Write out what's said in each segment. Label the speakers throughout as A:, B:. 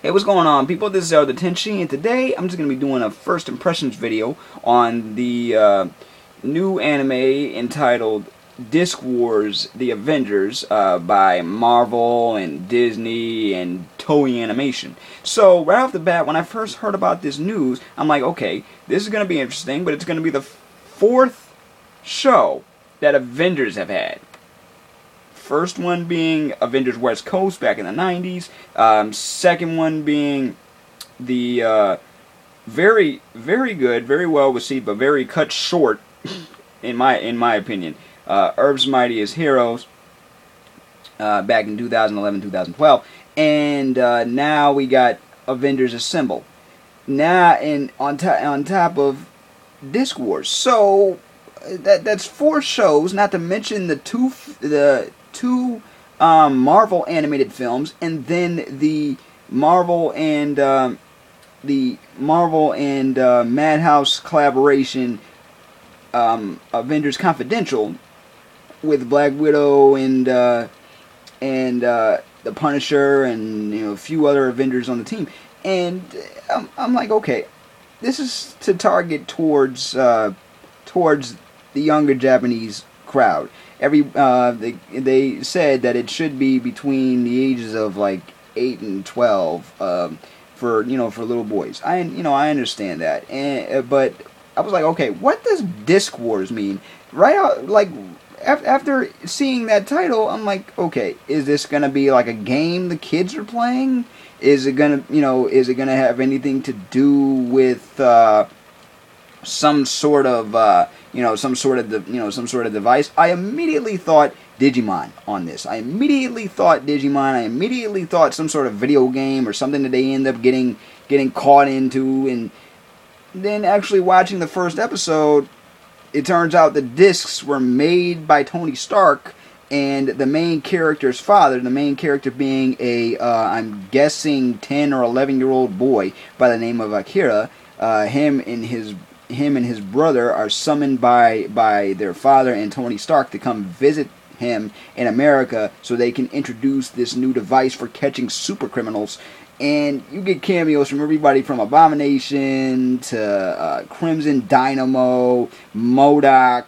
A: Hey, what's going on, people? This is the Tenchi, and today I'm just going to be doing a first impressions video on the new anime entitled Disc Wars: The Avengers by Marvel and Disney and Toei Animation. So, right off the bat, when I first heard about this news, I'm like, okay, this is going to be interesting, but it's going to be the fourth show that Avengers have had. First one being Avengers West Coast back in the 90s. Second one being the very good, very well received, but very cut short, in my opinion, Earth's Mightiest Heroes back in 2011-2012, and now we got Avengers Assemble. Now, and on top of Disc Wars, so that's four shows, not to mention the two Marvel animated films, and then the Marvel and Madhouse collaboration, Avengers Confidential, with Black Widow and the Punisher and a few other Avengers on the team. And I'm like, okay, this is to target towards the younger Japanese crowd. They said that it should be between the ages of like 8 and 12 for little boys. I understand that, but I was like, okay, what does Disc Wars mean? Right out, like after seeing that title, I'm like, okay, is this gonna be like a game the kids are playing? Is it gonna have anything to do with some sort of device? I immediately thought Digimon on this. I immediately thought some sort of video game or something that they end up getting caught into. And then actually watching the first episode, it turns out the discs were made by Tony Stark and the main character's father. The main character being a I'm guessing 10 or 11-year-old boy by the name of Akira. Him and his brother are summoned by their father and Tony Stark to come visit him in America so they can introduce this new device for catching super criminals. And you get cameos from everybody from Abomination to Crimson Dynamo, MODOK,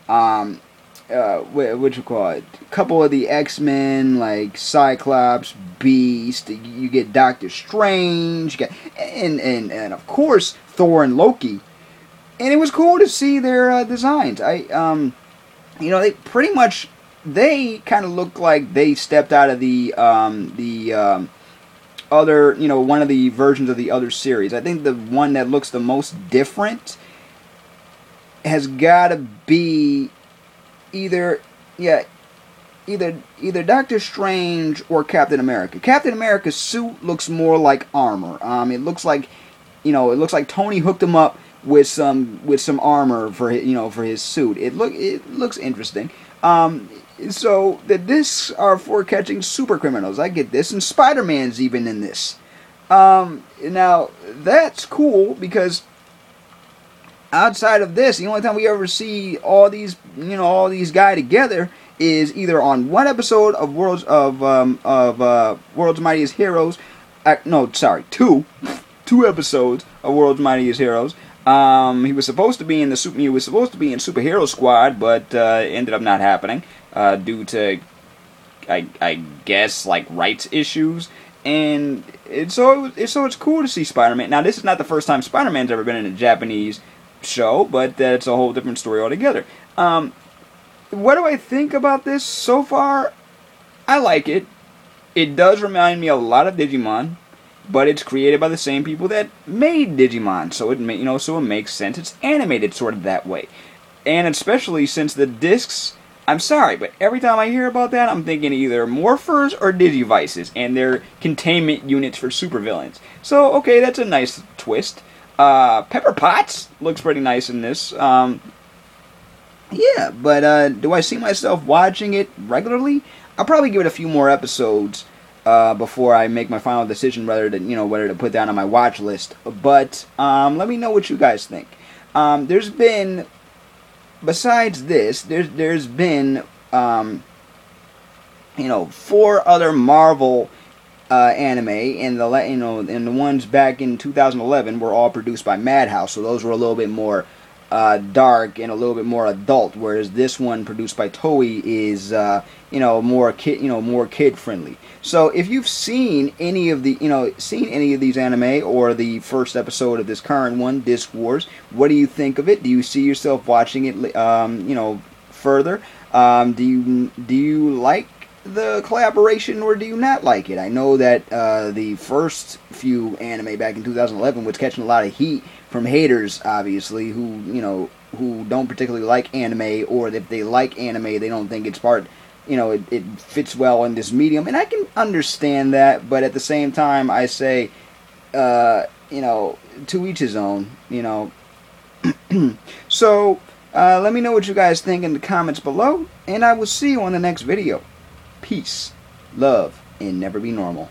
A: what you call it? A couple of the X-Men like Cyclops, Beast. You get Doctor Strange, you get, and of course Thor and Loki. And it was cool to see their designs. They kind of look like they stepped out of the other, one of the versions of the other series. I think the one that looks the most different has got to be either Doctor Strange or Captain America. Captain America's suit looks more like armor. It looks like Tony hooked him up with some armor for his suit. It looks interesting. So the discs are for catching super criminals. I get this, and Spider-Man's even in this. Now that's cool because outside of this, the only time we ever see all these guys together is either on one episode of World's Mightiest Heroes. Two episodes of World's Mightiest Heroes. He was supposed to be in Superhero Squad, but ended up not happening due to, I guess, like rights issues. And so it's cool to see Spider-Man. Now, this is not the first time Spider-Man's ever been in a Japanese show, but that's a whole different story altogether. What do I think about this so far? I like it. It does remind me a lot of Digimon, but it's created by the same people that made Digimon, so it makes sense. It's animated sort of that way, and especially since the discs. I'm sorry, but every time I hear about that, I'm thinking either Morphers or Digivices, and they're containment units for supervillains. So okay, that's a nice twist. Pepper Potts looks pretty nice in this. Yeah, but do I see myself watching it regularly? I'll probably give it a few more episodes before I make my final decision whether to put that on my watch list. But let me know what you guys think. There's been, besides this, there's been 4 other Marvel anime, and the ones back in 2011 were all produced by Madhouse, so those were a little bit more dark and a little bit more adult, whereas this one produced by Toei is more kid friendly. So if you've seen any of these anime or the first episode of this current one, Disc Wars, what do you think of it? Do you see yourself watching it further? Do you like the collaboration, or do you not like it? I know that the first few anime back in 2011 was catching a lot of heat from haters, obviously, who don't particularly like anime, or if they like anime, they don't think it's it fits well in this medium, and I can understand that, but at the same time, I say, to each his own, So, let me know what you guys think in the comments below, and I will see you on the next video. Peace, love, and never be normal.